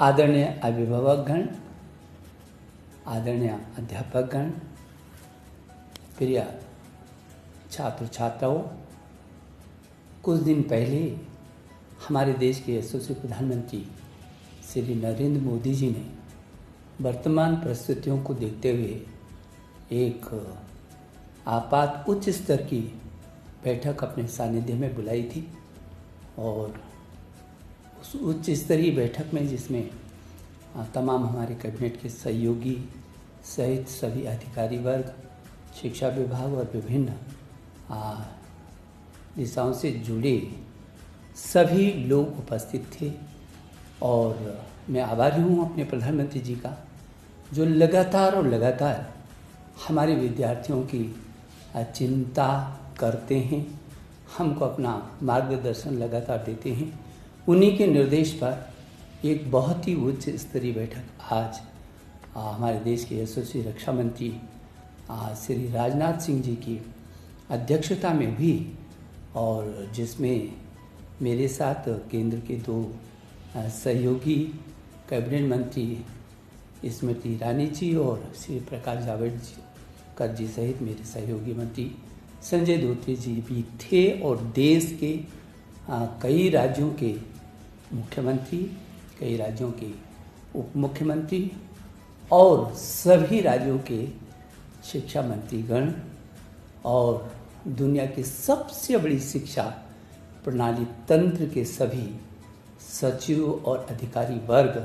आदरणीय अभिभावकगण, आदरणीय अध्यापकगण, प्रिय छात्र छात्राओं, कुछ दिन पहले हमारे देश के यशस्वी प्रधानमंत्री श्री नरेंद्र मोदी जी ने वर्तमान परिस्थितियों को देखते हुए एक आपात उच्च स्तर की बैठक अपने सानिध्य में बुलाई थी। और उस उच्च स्तरीय बैठक में जिसमें तमाम हमारे कैबिनेट के सहयोगी सहित सभी अधिकारी वर्ग, शिक्षा विभाग और विभिन्न दिशाओं से जुड़े सभी लोग उपस्थित थे। और मैं आभारी हूँ अपने प्रधानमंत्री जी का, जो लगातार हमारे विद्यार्थियों की चिंता करते हैं, हमको अपना मार्गदर्शन लगातार देते हैं। उन्हीं के निर्देश पर एक बहुत ही उच्च स्तरीय बैठक आज हमारे देश के यशस्वी रक्षा मंत्री श्री राजनाथ सिंह जी की अध्यक्षता में हुई, और जिसमें मेरे साथ केंद्र के दो सहयोगी कैबिनेट मंत्री स्मृति ईरानी जी और श्री प्रकाश जावड़ेकर जी सहित मेरे सहयोगी मंत्री संजय धोत्रे जी भी थे, और देश के कई राज्यों के मुख्यमंत्री, कई राज्यों के उप मुख्यमंत्री और सभी राज्यों के शिक्षा मंत्रीगण और दुनिया की सबसे बड़ी शिक्षा प्रणाली तंत्र के सभी सचिव और अधिकारी वर्ग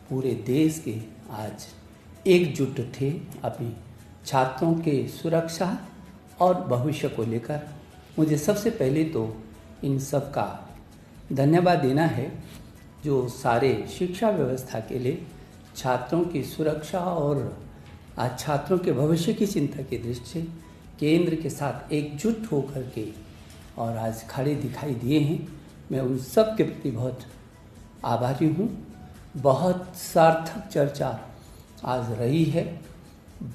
पूरे देश के आज एकजुट थे अपने छात्रों के सुरक्षा और भविष्य को लेकर। मुझे सबसे पहले तो इन सब का धन्यवाद देना है, जो सारे शिक्षा व्यवस्था के लिए छात्रों की सुरक्षा और आज छात्रों के भविष्य की चिंता की दृष्टि से केंद्र के साथ एकजुट होकर के और आज खड़े दिखाई दिए हैं। मैं उन सब के प्रति बहुत आभारी हूँ। बहुत सार्थक चर्चा आज रही है,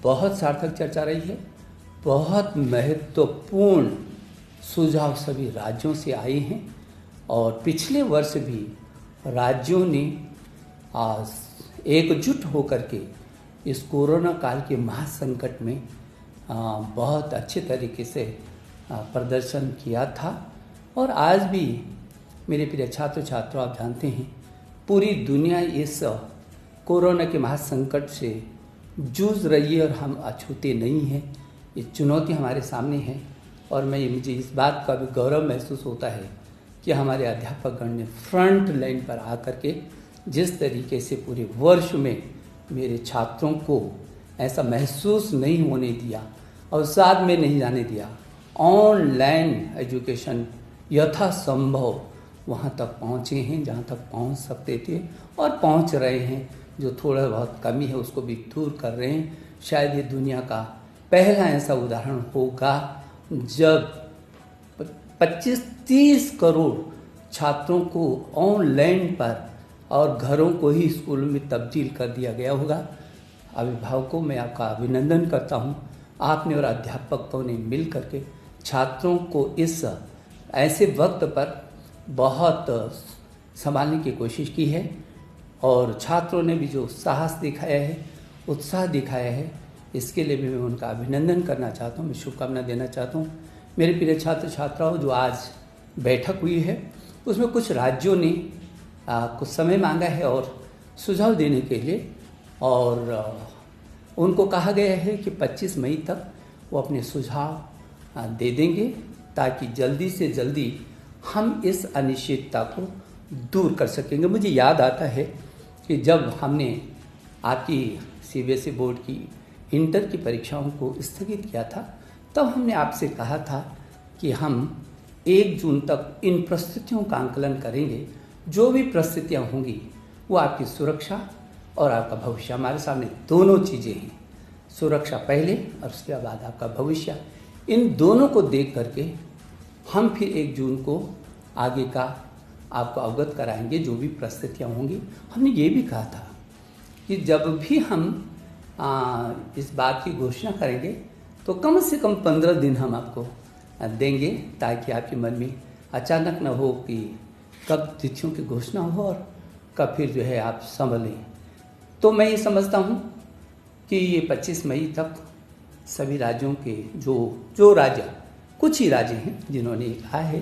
बहुत सार्थक चर्चा रही है। बहुत महत्वपूर्ण सुझाव सभी राज्यों से आए हैं, और पिछले वर्ष भी राज्यों ने आज एकजुट होकर के इस कोरोना काल के महासंकट में बहुत अच्छे तरीके से प्रदर्शन किया था। और आज भी मेरे प्रिय छात्र छात्राओं, आप जानते हैं पूरी दुनिया इस कोरोना के महासंकट से जूझ रही है और हम अछूते नहीं हैं। ये चुनौती हमारे सामने है, और मुझे इस बात का भी गौरव महसूस होता है कि हमारे अध्यापकगण ने फ्रंट लाइन पर आकर के जिस तरीके से पूरे वर्ष में मेरे छात्रों को ऐसा महसूस नहीं होने दिया और साथ में नहीं जाने दिया, ऑनलाइन एजुकेशन यथासंभव वहाँ तक पहुँचे हैं जहाँ तक पहुँच सकते थे और पहुँच रहे हैं। जो थोड़ा बहुत कमी है उसको भी दूर कर रहे हैं। शायद ये दुनिया का पहला ऐसा उदाहरण होगा जब 25-30 करोड़ छात्रों को ऑनलाइन पर और घरों को ही स्कूलों में तब्दील कर दिया गया होगा। अभिभावकों, मैं आपका अभिनंदन करता हूँ। आपने और अध्यापकों ने मिल करके छात्रों को इस ऐसे वक्त पर बहुत संभालने की कोशिश की है, और छात्रों ने भी जो साहस दिखाया है, उत्साह दिखाया है, इसके लिए भी मैं उनका अभिनंदन करना चाहता हूँ, मैं शुभकामना देना चाहता हूँ। मेरे प्रिय छात्र छात्राओं, जो आज बैठक हुई है उसमें कुछ राज्यों ने कुछ समय मांगा है और सुझाव देने के लिए, और उनको कहा गया है कि 25 मई तक वो अपने सुझाव दे देंगे, ताकि जल्दी से जल्दी हम इस अनिश्चितता को दूर कर सकेंगे। मुझे याद आता है कि जब हमने आपकी सीबीएसई बोर्ड की इंटर की परीक्षाओं को स्थगित किया था, तब हमने आपसे कहा था कि हम 1 जून तक इन परिस्थितियों का आंकलन करेंगे। जो भी परिस्थितियाँ होंगी वो आपकी सुरक्षा और आपका भविष्य, हमारे सामने दोनों चीज़ें हैं, सुरक्षा पहले और उसके बाद आपका भविष्य। इन दोनों को देख करके हम फिर 1 जून को आगे का आपको अवगत कराएंगे जो भी परिस्थितियाँ होंगी। हमने ये भी कहा था कि जब भी हम इस बात की घोषणा करेंगे तो कम से कम 15 दिन हम आपको देंगे, ताकि आपके मन में अचानक न हो कि कब तिथियों की घोषणा हो और का फिर जो है आप संभलें। तो मैं ये समझता हूँ कि ये 25 मई तक सभी राज्यों के जो राज्य, कुछ ही राज्य हैं जिन्होंने कहा है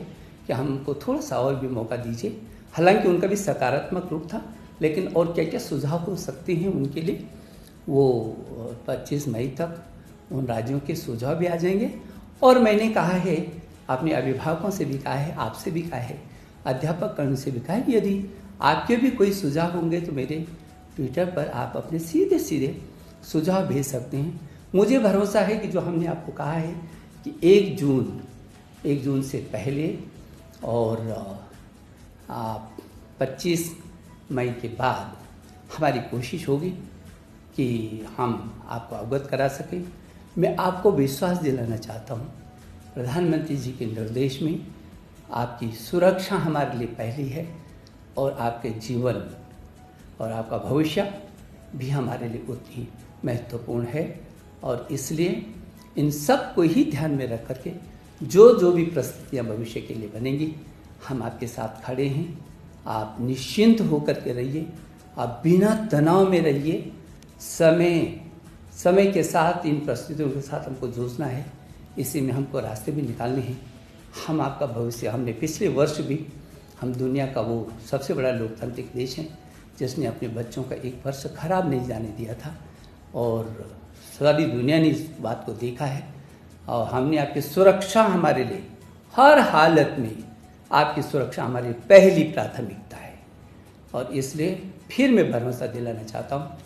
कि हमको थोड़ा सा और भी मौका दीजिए। हालांकि उनका भी सकारात्मक रूप था, लेकिन और क्या क्या सुझाव हो सकते हैं उनके लिए, वो 25 मई तक उन राज्यों के सुझाव भी आ जाएंगे। और मैंने कहा है, अपने अभिभावकों से भी कहा है, आपसे भी कहा है, अध्यापक कर्ण से भी कहा है कि यदि आपके भी कोई सुझाव होंगे तो मेरे ट्विटर पर आप अपने सीधे सीधे सुझाव भेज सकते हैं। मुझे भरोसा है कि जो हमने आपको कहा है कि 1 जून से पहले और 25 मई के बाद हमारी कोशिश होगी कि हम आपको अवगत करा सकें। मैं आपको विश्वास दिलाना चाहता हूँ, प्रधानमंत्री जी के निर्देश में आपकी सुरक्षा हमारे लिए पहली है और आपके जीवन और आपका भविष्य भी हमारे लिए उतनी ही महत्वपूर्ण है। और इसलिए इन सब को ही ध्यान में रख करके जो भी परिस्थितियाँ भविष्य के लिए बनेंगी, हम आपके साथ खड़े हैं। आप निश्चिंत होकर के रहिए, आप बिना तनाव में रहिए। समय के साथ इन परिस्थितियों के साथ हमको जूझना है, इसी में हमको रास्ते भी निकालने हैं। हम आपका भविष्य, हमने पिछले वर्ष भी, हम दुनिया का वो सबसे बड़ा लोकतांत्रिक देश है जिसने अपने बच्चों का 1 वर्ष खराब नहीं जाने दिया था, और सारी दुनिया ने इस बात को देखा है। और हमने आपकी सुरक्षा, हमारे लिए हर हालत में आपकी सुरक्षा हमारी पहली प्राथमिकता है। और इसलिए फिर मैं भरोसा दिलाना चाहता हूँ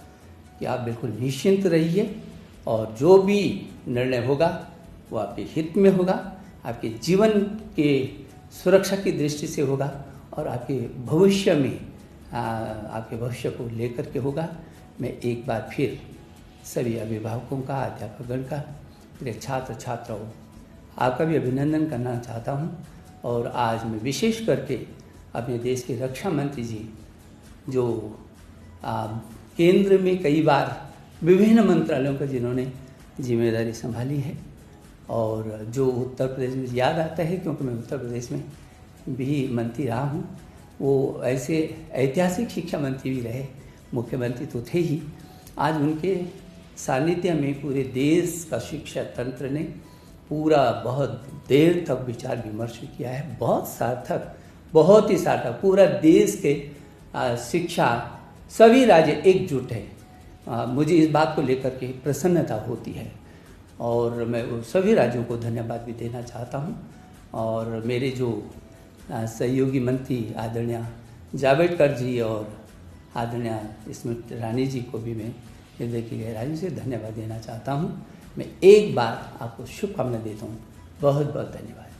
कि आप बिल्कुल निश्चिंत रहिए, और जो भी निर्णय होगा वो आपके हित में होगा, आपके जीवन के सुरक्षा की दृष्टि से होगा, और आपके भविष्य में आपके भविष्य को लेकर के होगा। मैं एक बार फिर सभी अभिभावकों का, अध्यापकगण का, मेरे छात्र छात्राओं, आपका भी अभिनंदन करना चाहता हूँ। और आज मैं विशेष करके अपने देश के रक्षा मंत्री जी, जो केंद्र में कई बार विभिन्न मंत्रालयों का जिन्होंने जिम्मेदारी संभाली है, और जो उत्तर प्रदेश में याद आता है क्योंकि मैं उत्तर प्रदेश में भी मंत्री रहा हूँ, वो ऐसे ऐतिहासिक शिक्षा मंत्री भी रहे, मुख्यमंत्री तो थे ही। आज उनके सानिध्य में पूरे देश का शिक्षा तंत्र ने पूरा बहुत देर तक विचार विमर्श किया है, बहुत सार्थक, बहुत ही सार्थक। पूरा देश के शिक्षा, सभी राज्य एकजुट है। मुझे इस बात को लेकर के प्रसन्नता होती है, और मैं वो सभी राज्यों को धन्यवाद भी देना चाहता हूँ। और मेरे जो सहयोगी मंत्री आदरणीय जावड़ेकर जी और आदरणीय स्मृति ईरानी जी को भी मैं हृदय की गहराई से धन्यवाद देना चाहता हूँ। मैं एक बार आपको शुभकामना देता हूँ। बहुत बहुत धन्यवाद।